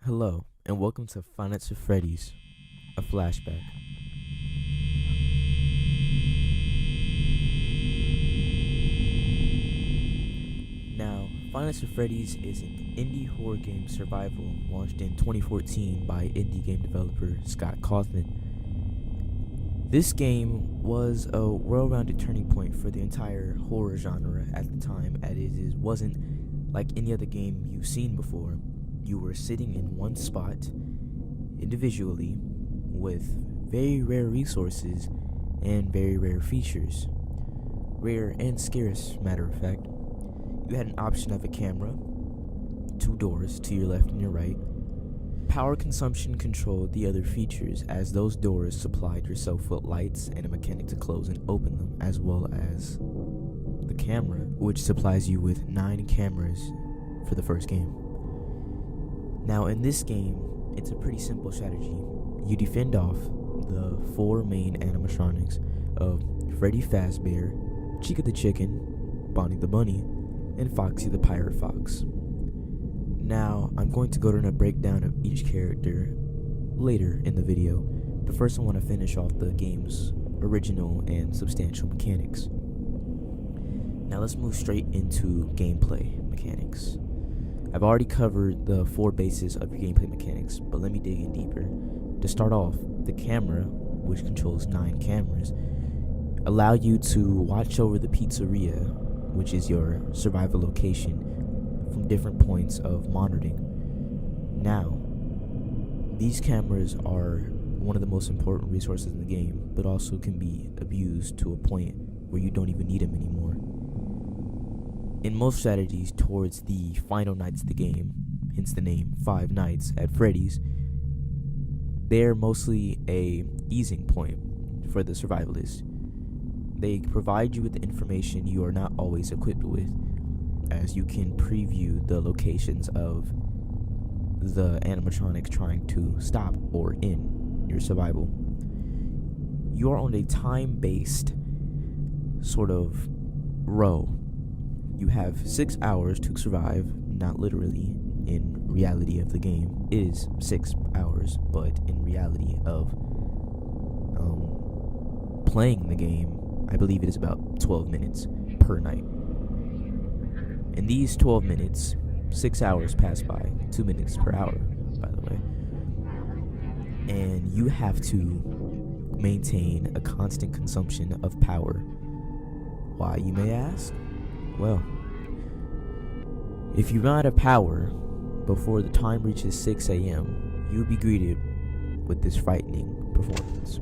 Hello, and welcome to Finance of Freddy's, a flashback. Now, Finance of Freddy's is an indie horror game survival launched in 2014 by indie game developer Scott Cawthon. This game was a well-rounded turning point for the entire horror genre at the time, as it wasn't like any other game you've seen before. You were sitting in one spot, individually, with very rare resources and very rare features. Rare and scarce, matter of fact. You had an option of a camera, two doors to your left and your right. Power consumption controlled the other features, as those doors supplied yourself with lights and a mechanic to close and open them, as well as the camera, which supplies you with 9 cameras for the first game. Now in this game, it's a pretty simple strategy. You defend off the 4 main animatronics of Freddy Fazbear, Chica the Chicken, Bonnie the Bunny, and Foxy the Pirate Fox. Now, I'm going to go to a breakdown of each character later in the video, but first I want to finish off the game's original and substantial mechanics. Now let's move straight into gameplay mechanics. I've already covered the 4 bases of your gameplay mechanics, but let me dig in deeper. To start off, the camera, which controls 9 cameras, allow you to watch over the pizzeria, which is your survival location, from different points of monitoring. Now, these cameras are one of the most important resources in the game, but also can be abused to a point where you don't even need them anymore. In most strategies towards the final nights of the game, hence the name 5 Nights at Freddy's, they're mostly a easing point for the survivalist. They provide you with the information you are not always equipped with, as you can preview the locations of the animatronic trying to stop or end your survival. You are on a time-based sort of row. You have 6 hours to survive, not literally in reality of the game. It is 6 hours, but in reality of playing the game, I believe it is about 12 minutes per night. In these 12 minutes, 6 hours pass by, 2 minutes per hour, by the way. And you have to maintain a constant consumption of power. Why, you may ask? Well, if you run out of power before the time reaches 6 a.m., you'll be greeted with this frightening performance.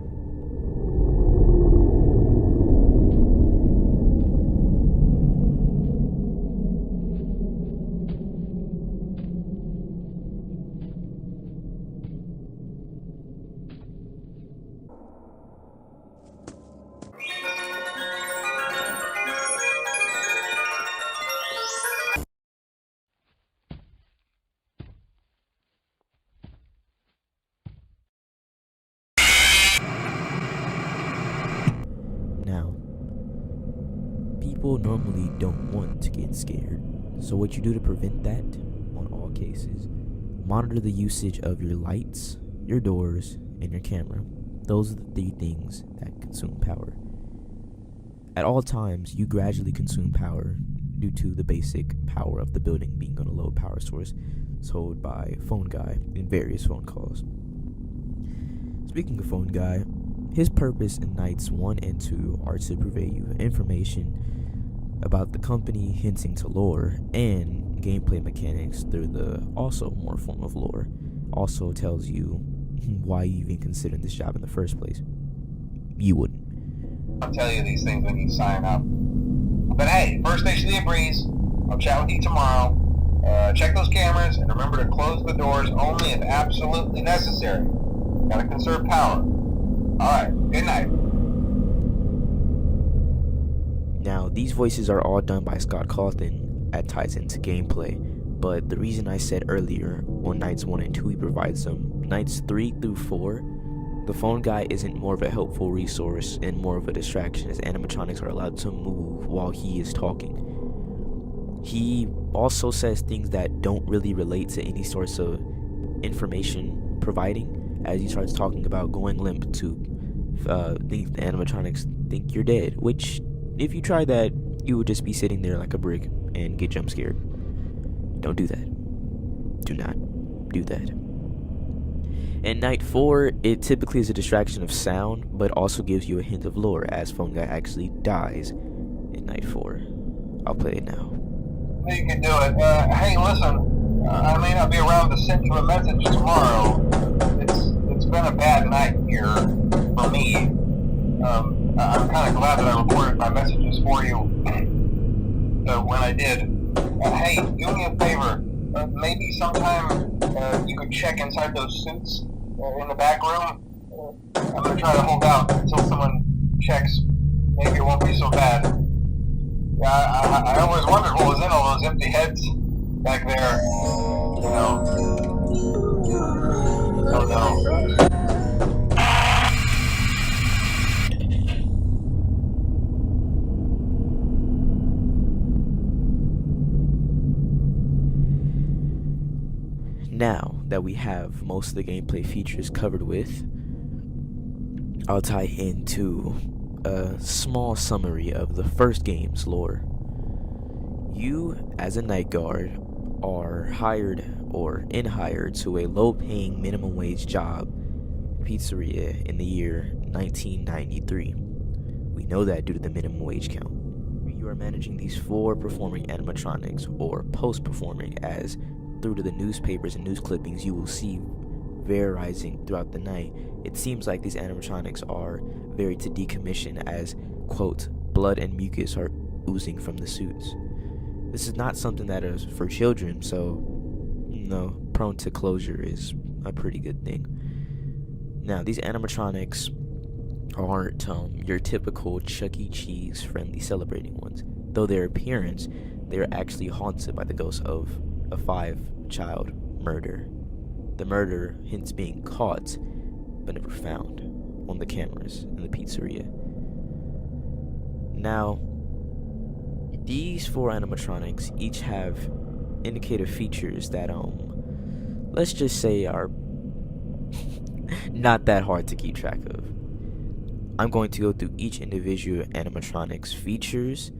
Now, people normally don't want to get scared, so what you do to prevent that, on all cases, monitor the usage of your lights, your doors, and your camera. Those are the 3 things that consume power. At all times, you gradually consume power due to the basic power of the building being on a low power source told by Phone Guy in various phone calls. Speaking of Phone Guy, his purpose in Nights 1 and 2 are to provide you information about the company, hinting to lore, and gameplay mechanics through the also more form of lore. Also tells you why you even considered this job in the first place. You wouldn't. I'll tell you these things when you sign up. But hey, first station of the breeze. I'll chat with you tomorrow. Check those cameras and remember to close the doors only if absolutely necessary. Gotta conserve power. Alright, good night. Now, these voices are all done by Scott Cawthon that ties into gameplay, but the reason I said earlier on Nights 1 and 2 he provides them, Nights 3 through 4, the Phone Guy isn't more of a helpful resource and more of a distraction, as animatronics are allowed to move while he is talking. He also says things that don't really relate to any sorts of information providing as he starts talking about going limp to think the animatronics think you're dead, which if you try that, you would just be sitting there like a brick and get jump scared. Don't do that. Do not do that. In Night 4, it typically is a distraction of sound, but also gives you a hint of lore, as Phone Guy actually dies in Night 4. I'll play it now. You can do it. Hey, listen, I may not be around to send you a message tomorrow. It's been a bad night here for me. I'm kind of glad that I recorded my messages for you when I did. Hey, do me a favor. Maybe sometime you could check inside those suits in the back room. I'm going to try to hold out until someone checks. Maybe it won't be so bad. Yeah, I always wondered what was in all those empty heads back there. You know. Oh no. Now that we have most of the gameplay features covered with, I'll tie into a small summary of the first game's lore. You, as a night guard, are hired or in-hired to a low-paying minimum wage job pizzeria in the year 1993. We know that due to the minimum wage count. You are managing these 4 performing animatronics, or post-performing, as through to the newspapers and news clippings you will see varying throughout the night. It seems like these animatronics are very to decommission, as, quote, blood and mucus are oozing from the suits. This is not something that is for children, so, prone to closure is a pretty good thing. Now, these animatronics aren't your typical Chuck E. Cheese friendly celebrating ones. Though their appearance, they are actually haunted by the ghost of a 5-child murder. The murder hence being caught, but never found on the cameras in the pizzeria. Now, these 4 animatronics each have indicative features that, let's just say are not that hard to keep track of. I'm going to go through each individual animatronic's features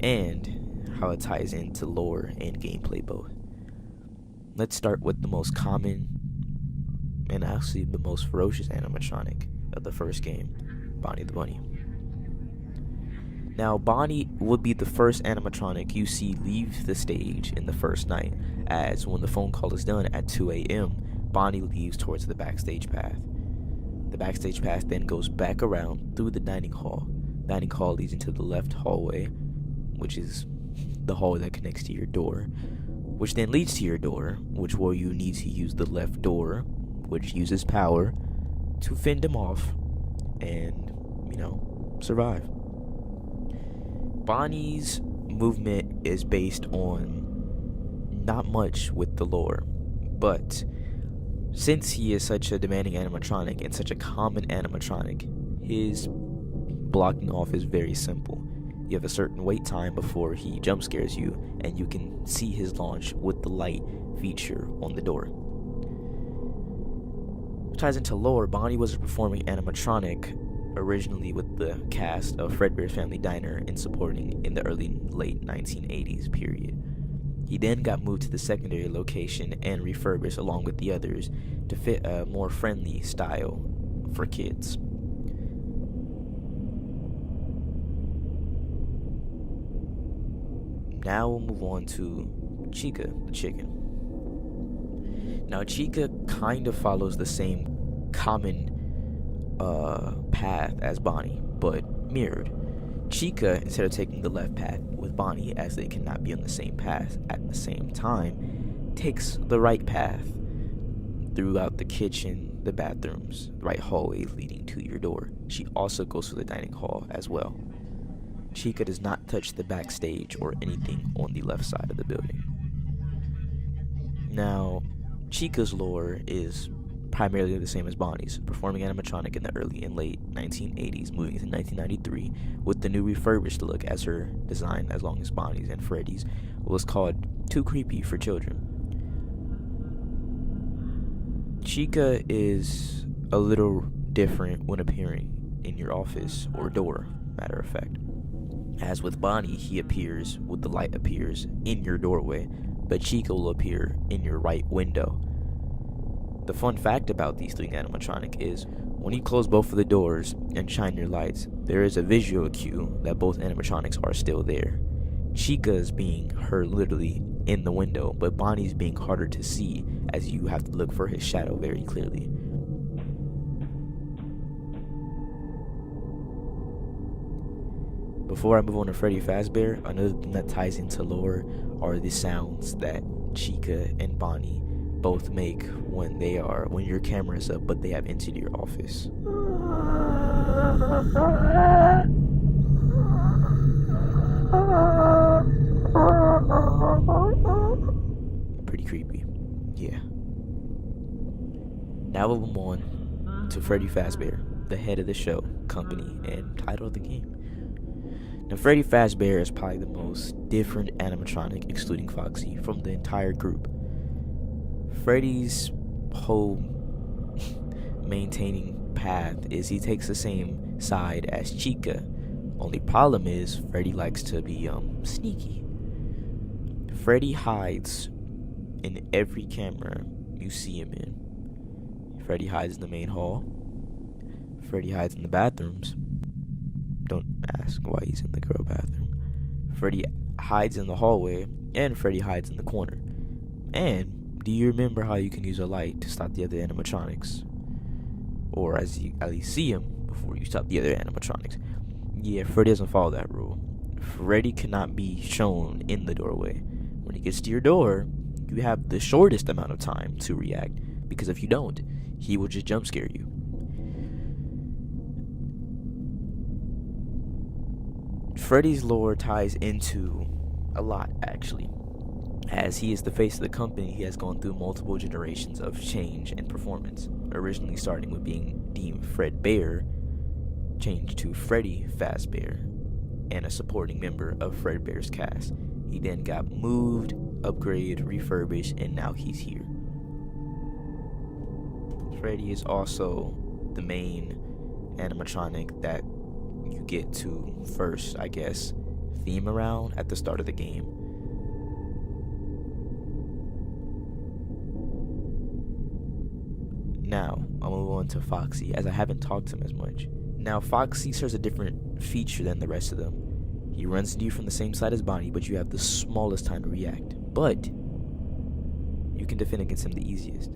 and how it ties into lore and gameplay both. Let's start with the most common and actually the most ferocious animatronic of the first game, Bonnie the Bunny. Now, Bonnie would be the first animatronic you see leave the stage in the first night, as when the phone call is done at 2 a.m., Bonnie leaves towards the backstage path. The backstage path then goes back around through the dining hall. Dining hall leads into the left hallway, which is the hallway that connects to your door, which then leads to your door, which where you need to use the left door, which uses power to fend him off and, survive. Bonnie's movement is based on not much with the lore, but since he is such a demanding animatronic and such a common animatronic, his blocking off is very simple. You have a certain wait time before he jump scares you, and you can see his launch with the light feature on the door. Which ties into lore. Bonnie was a performing animatronic originally with the cast of Fredbear's Family Diner and supporting in the late 1980s period. He then got moved to the secondary location and refurbished along with the others to fit a more friendly style for kids. Now we'll move on to Chica, the chicken. Now, Chica kind of follows the same common path as Bonnie, but mirrored. Chica, instead of taking the left path with Bonnie, as they cannot be on the same path at the same time, takes the right path throughout the kitchen, the bathrooms, the right hallway leading to your door. She also goes through the dining hall as well. Chica does not touch the backstage or anything on the left side of the building. Now, Chica's lore is primarily the same as Bonnie's, performing animatronic in the early and late 1980s, moving into 1993 with the new refurbished look, as her design, as long as Bonnie's and Freddy's, was called too creepy for children. Chica is a little different when appearing in your office or door, matter of fact. As with Bonnie, he appears with the light appears in your doorway, but Chica will appear in your right window. The fun fact about these three animatronic is when you close both of the doors and shine your lights, there is a visual cue that both animatronics are still there. Chica's being her literally in the window, but Bonnie's being harder to see as you have to look for his shadow very clearly. Before I move on to Freddy Fazbear, another thing that ties into lore are the sounds that Chica and Bonnie both make when your camera is up but they have entered your office. Pretty creepy. Yeah. Now we'll move on to Freddy Fazbear, the head of the show, company, and title of the game. Now, Freddy Fazbear is probably the most different animatronic, excluding Foxy, from the entire group. Freddy's whole maintaining path is he takes the same side as Chica. Only problem is Freddy likes to be sneaky. Freddy hides in every camera you see him in. Freddy hides in the main hall. Freddy hides in the bathrooms. Don't ask why he's in the girl bathroom. Freddy hides in the hallway, and Freddy hides in the corner. And do you remember how you can use a light to stop the other animatronics? Or as you at least see him before you stop the other animatronics. Yeah, Freddy doesn't follow that rule. Freddy cannot be shown in the doorway. When he gets to your door, you have the shortest amount of time to react, because if you don't, he will just jump scare you. Freddy's lore ties into a lot, actually. As he is the face of the company, he has gone through multiple generations of change and performance, originally starting with being deemed Fredbear, changed to Freddy Fazbear, and a supporting member of Fredbear's cast. He then got moved, upgraded, refurbished, and now he's here. Freddy is also the main animatronic that you get to first, I guess, theme around at the start of the game. Now, I'll move on to Foxy, as I haven't talked to him as much. Now, Foxy serves a different feature than the rest of them. He runs into you from the same side as Bonnie, but you have the smallest time to react. But you can defend against him the easiest.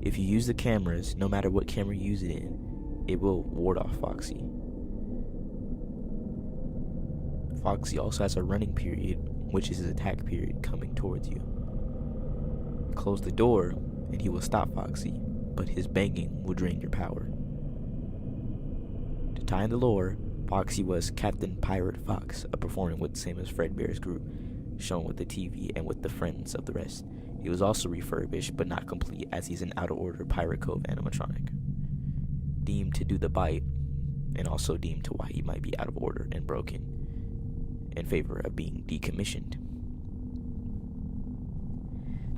If you use the cameras, no matter what camera you use it in, it will ward off Foxy. Foxy also has a running period, which is his attack period coming towards you. Close the door, and he will stop Foxy, but his banging will drain your power. To tie in the lore, Foxy was Captain Pirate Fox, a performing with the same as Fredbear's group, shown with the TV and with the friends of the rest. He was also refurbished, but not complete, as he's an out-of-order Pirate Cove animatronic, deemed to do the bite, and also deemed to why he might be out of order and broken, in favor of being decommissioned.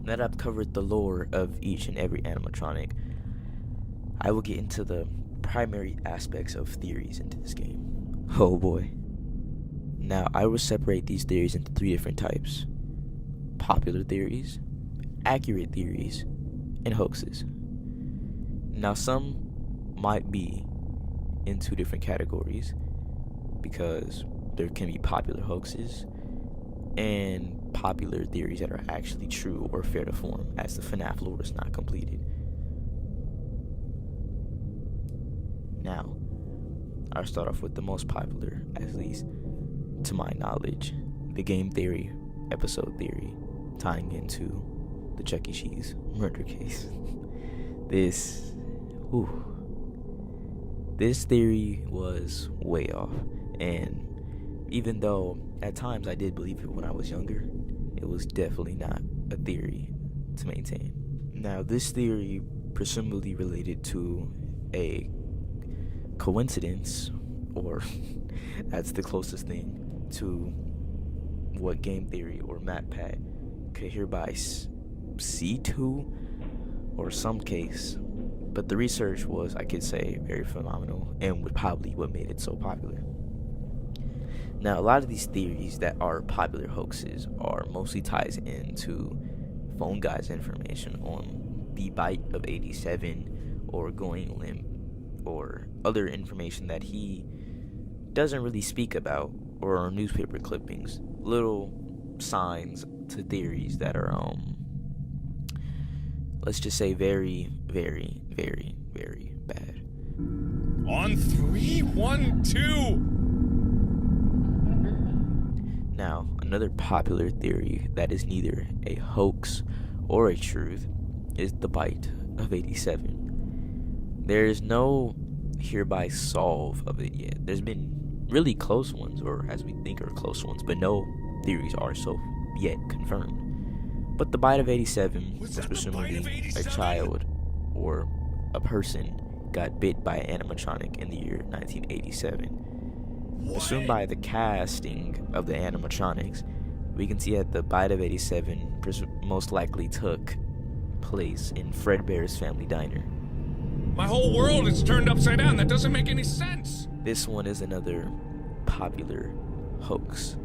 Now that I've covered the lore of each and every animatronic, I will get into the primary aspects of theories into this game. Oh boy. Now, I will separate these theories into three different types: popular theories, accurate theories, and hoaxes. Now, some might be in two different categories, because there can be popular hoaxes and popular theories that are actually true or fair to form, as the FNaF lore is not completed. Now, I'll start off with the most popular, at least to my knowledge, the game theory, episode theory, tying into the Chuck E. Cheese murder case. This theory was way off, and even though at times I did believe it when I was younger, it was definitely not a theory to maintain. Now, this theory presumably related to a coincidence, or that's the closest thing to what game theory or MatPat could hereby see to, or some case But the research was, I could say, very phenomenal, and was probably what made it so popular. Now, a lot of these theories that are popular hoaxes are mostly ties into Phone Guy's information on the bite of 87 or going limp or other information that he doesn't really speak about, or newspaper clippings, little signs to theories that are let's just say very, very, very, very bad. On 3, 1, 2. Now, another popular theory that is neither a hoax or a truth is the bite of 87. There is no hereby solve of it yet. There's been really close ones, or as we think are close ones, but no theories are so yet confirmed. But the bite of 87 was presumably a child or a person got bit by an animatronic in the year 1987. Assumed by the casting of the animatronics, we can see that the bite of 87 most likely took place in Fredbear's family diner. My whole world is turned upside down. That doesn't make any sense. This one is another popular hoax,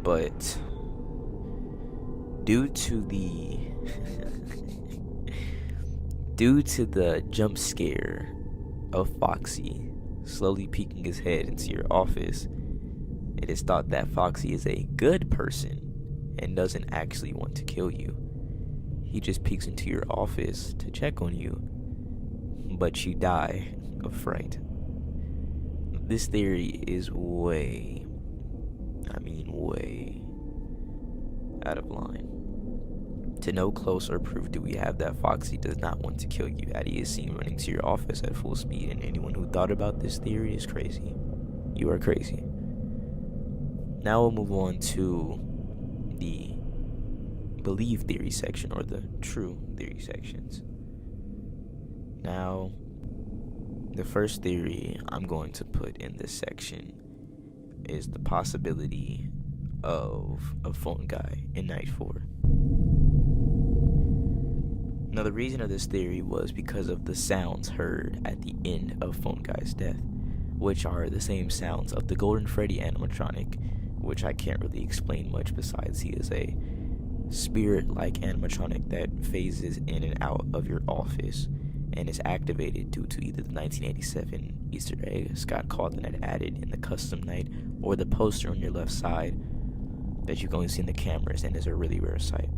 but due to the jump scare of Foxy slowly peeking his head into your office, it is thought that Foxy is a good person and doesn't actually want to kill you. He just peeks into your office to check on you, but you die of fright. This theory is way out of line. To no closer proof do we have that Foxy does not want to kill you, that he is seen running to your office at full speed, and anyone who thought about this theory is crazy. You are crazy. Now we'll move on to the believe theory section, or the true theory sections. Now, the first theory I'm going to put in this section is the possibility of a phone guy in Night 4. Now, the reason of this theory was because of the sounds heard at the end of Phone Guy's death, which are the same sounds of the Golden Freddy animatronic, which I can't really explain much besides he is a spirit-like animatronic that phases in and out of your office and is activated due to either the 1987 Easter egg Scott Cawthon had added in the custom night, or the poster on your left side that you can only see in the cameras and is a really rare sight.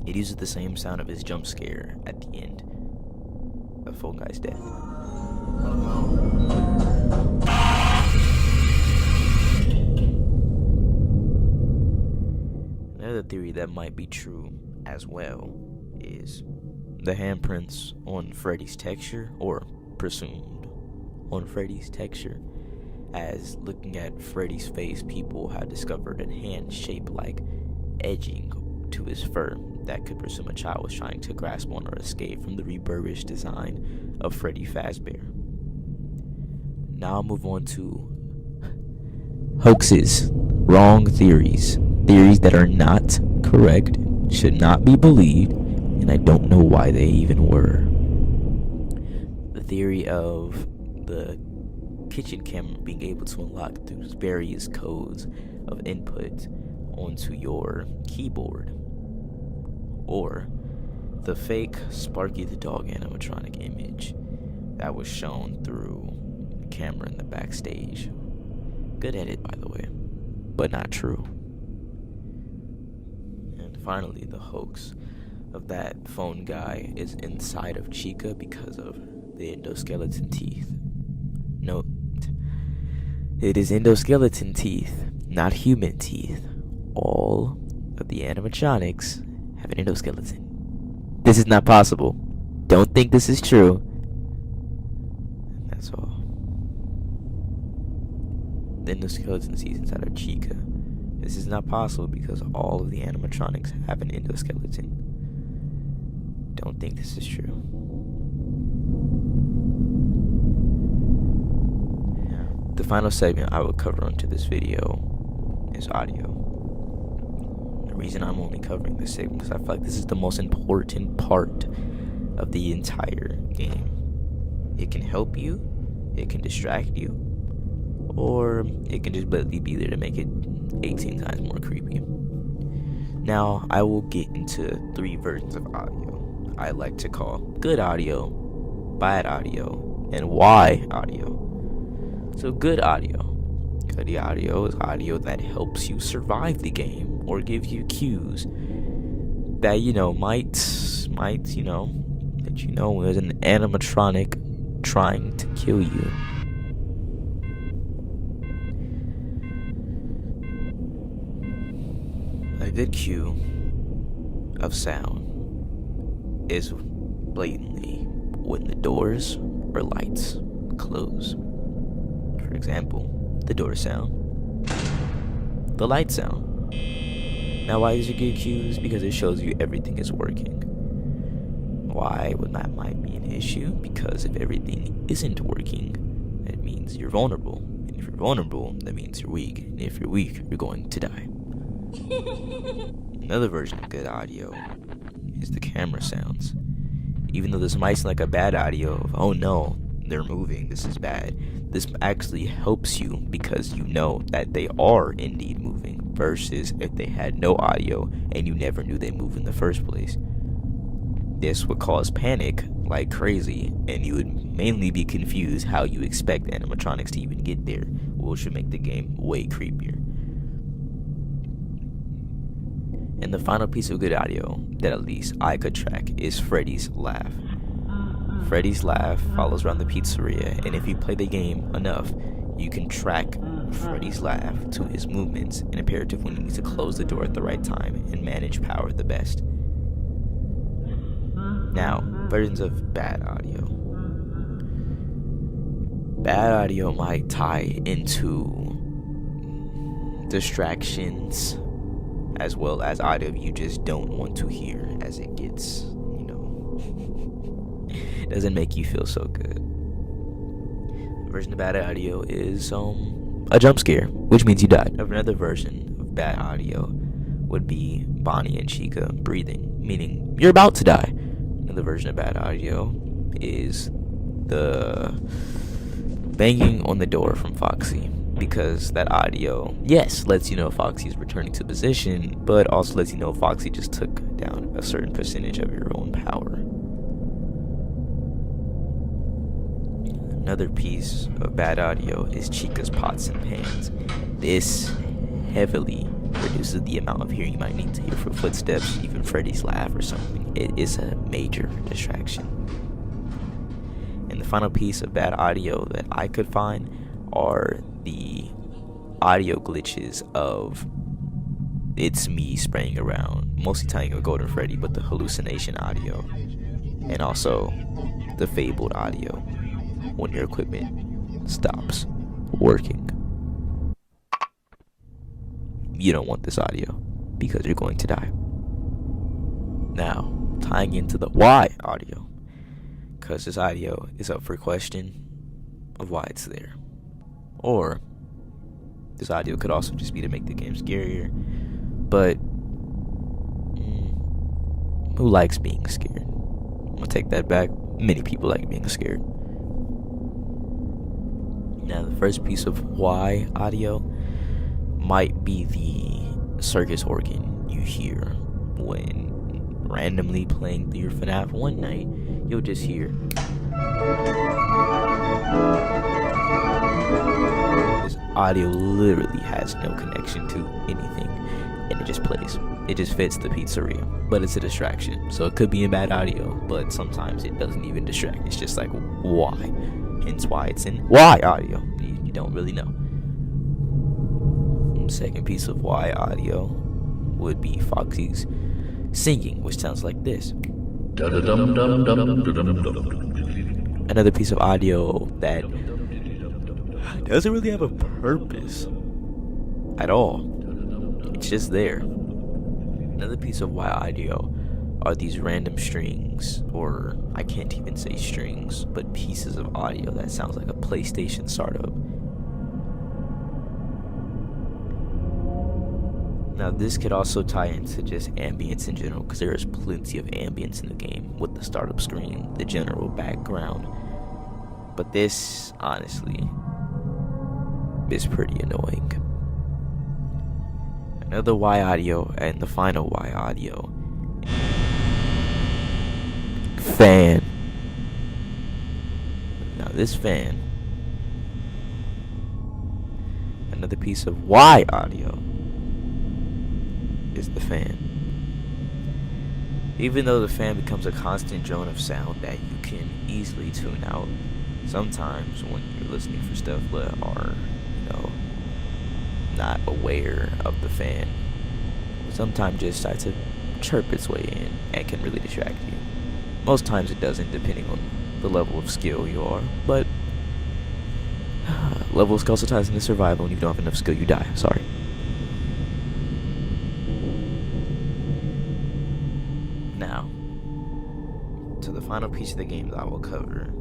It uses the same sound of his jump scare at the end of Phone Guy's death. Another theory that might be true as well is the handprints on Freddy's texture, or presumed on Freddy's texture, as looking at Freddy's face, people have discovered a hand shaped like edging to his fur that could presume a child was trying to grasp on or escape from the refurbished design of Freddy Fazbear. Now I'll move on to hoaxes, wrong theories, theories that are not correct, should not be believed, and I don't know why they even were. The theory of the kitchen camera being able to unlock through various codes of input onto your keyboard, or the fake Sparky the dog animatronic image that was shown through the camera in the backstage. Good edit, by the way, but not true. And finally, the hoax of that phone guy is inside of Chica because of the endoskeleton teeth. Note, it is endoskeleton teeth, not human teeth. All of the animatronics have an endoskeleton. This is not possible. Don't think this is true. And that's all. The endoskeleton teeth inside of Chica. This is not possible because all of the animatronics have an endoskeleton. Don't think this is true. The final segment I will cover onto this video is audio. The reason I'm only covering this segment is because I feel like this is the most important part of the entire game. It can help you, it can distract you, or it can just barely be there to make it 18 times more creepy. Now, I will get into 3 versions of audio I like to call good audio, bad audio, and why audio. So good audio. Good audio is audio that helps you survive the game or gives you cues that, might, that there's an animatronic trying to kill you. A good cue of sound is blatantly when the doors or lights close. For example, the door sound, the light sound. Now, why is it good cues? Because it shows you everything is working. Why would that might be an issue? Because if everything isn't working, that means you're vulnerable. And if you're vulnerable, that means you're weak. And if you're weak, you're going to die. Another version of good audio is the camera sounds. Even though this might sound like a bad audio of, oh no, they're moving, this is bad, this actually helps you because you know that they are indeed moving, versus if they had no audio and you never knew they moved in the first place. This would cause panic like crazy, and you would mainly be confused how you expect animatronics to even get there, which would make the game way creepier. And the final piece of good audio that at least I could track is Freddy's laugh. Freddy's laugh follows around the pizzeria, and if you play the game enough, you can track Freddy's laugh to his movements and imperative when you need to close the door at the right time and manage power the best. Now, versions of bad audio. Bad audio might tie into distractions, as well as audio you just don't want to hear, as it gets, doesn't make you feel so good. The version of bad audio is a jump scare, which means you died. Another version of bad audio would be Bonnie and Chica breathing, meaning you're about to die. Another version of bad audio is the banging on the door from Foxy, because that audio, yes, lets you know Foxy is returning to position, but also lets you know Foxy just took down a certain percentage of your own power. Another piece of bad audio is Chica's pots and pans. This heavily reduces the amount of hearing you might need to hear for footsteps, even Freddy's laugh or something. It is a major distraction. And the final piece of bad audio that I could find are the audio glitches of it's me spraying around, mostly tying a Golden Freddy, but the hallucination audio, and also the fabled audio when your equipment stops working. You don't want this audio because you're going to die. Now, tying into the why audio, because this audio is up for question of why it's there. Or this audio could also just be to make the game scarier, but who likes being scared? I'm gonna take that back. Many people like being scared. Now, the first piece of why audio might be the circus organ you hear when randomly playing through your FNaF one night. You'll just hear this audio literally has no connection to anything, and it just plays. It just fits the pizzeria, but it's a distraction. So it could be in bad audio, but sometimes it doesn't even distract. It's just like, why? Hence why it's in why audio. You don't really know. Second piece of why audio would be Foxy's singing, which sounds like this. Another piece of audio that doesn't really have a purpose at all. It's just there. Another piece of why audio are these random strings, or I can't even say strings, but pieces of audio that sounds like a PlayStation startup. Now, this could also tie into just ambience in general, because there is plenty of ambience in the game with the startup screen, the general background. But this, honestly, is pretty annoying. Another Y audio, and the final Y audio. Fan. Now this fan. Another piece of Y audio is the fan. Even though the fan becomes a constant drone of sound that you can easily tune out, sometimes when you're listening for stuff that are, not aware of the fan, sometimes just decides to chirp its way in and can really distract you. Most times it doesn't, depending on the level of skill you are, but level of skill also ties into survival. When you don't have enough skill, you die. Sorry. Now, to the final piece of the game that I will cover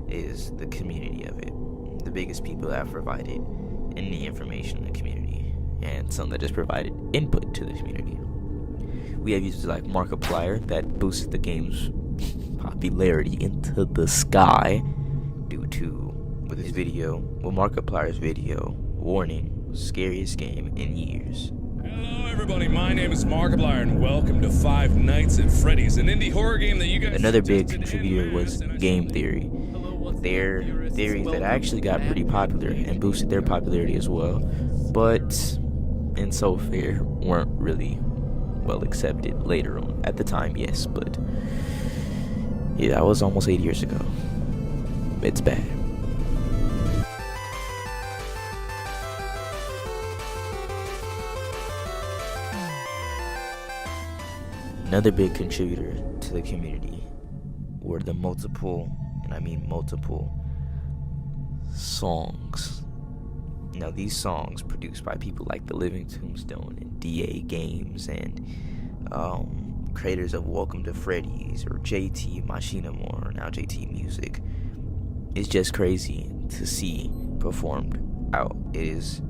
is the community of it. The biggest people that have provided any information in the community, and some that just provided input to the community. We have users like Markiplier that boosted the game's popularity into the sky due to Markiplier's video, warning, scariest game in years. Hello everybody, my name is Markiplier and welcome to Five Nights at Freddy's, an indie horror game that you guys... Another big contributor was Game Theory. Their theories that actually got pretty popular and boosted their popularity as well, but in so fair weren't really well accepted later on. At the time, yes, but yeah, that was almost 8 years ago. It's bad. Another big contributor to the community were the multiple, and I mean multiple, songs. Now these songs produced by people like The Living Tombstone and DA Games and creators of Welcome to Freddy's or JT Machinamore, or now JT Music. It's just crazy to see performed out. It is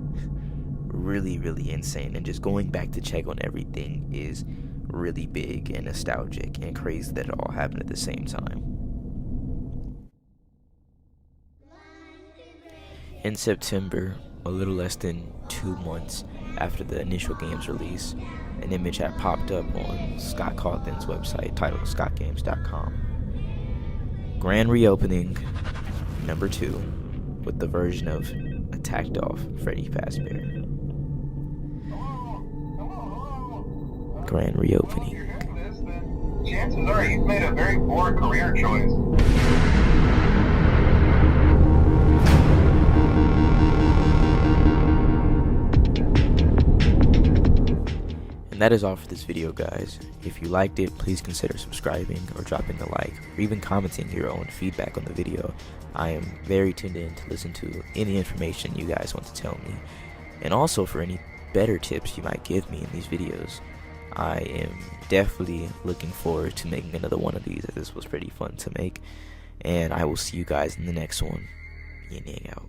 really, really insane, and just going back to check on everything is really big and nostalgic and crazy that it all happened at the same time. In September, a little less than 2 months after the initial game's release, an image had popped up on Scott Cawthon's website titled scottgames.com. Grand reopening number 2 with the version of Attacked Off Freddy Fazbear. Grand reopening. Chances are you've made a very poor career choice. And that is all for this video, guys. If you liked it, please consider subscribing or dropping a like, or even commenting your own feedback on the video. I am very tuned in to listen to any information you guys want to tell me, and also for any better tips you might give me in these videos. I am definitely looking forward to making another one of these, as this was pretty fun to make, and I will see you guys in the next one. Yin Yang out.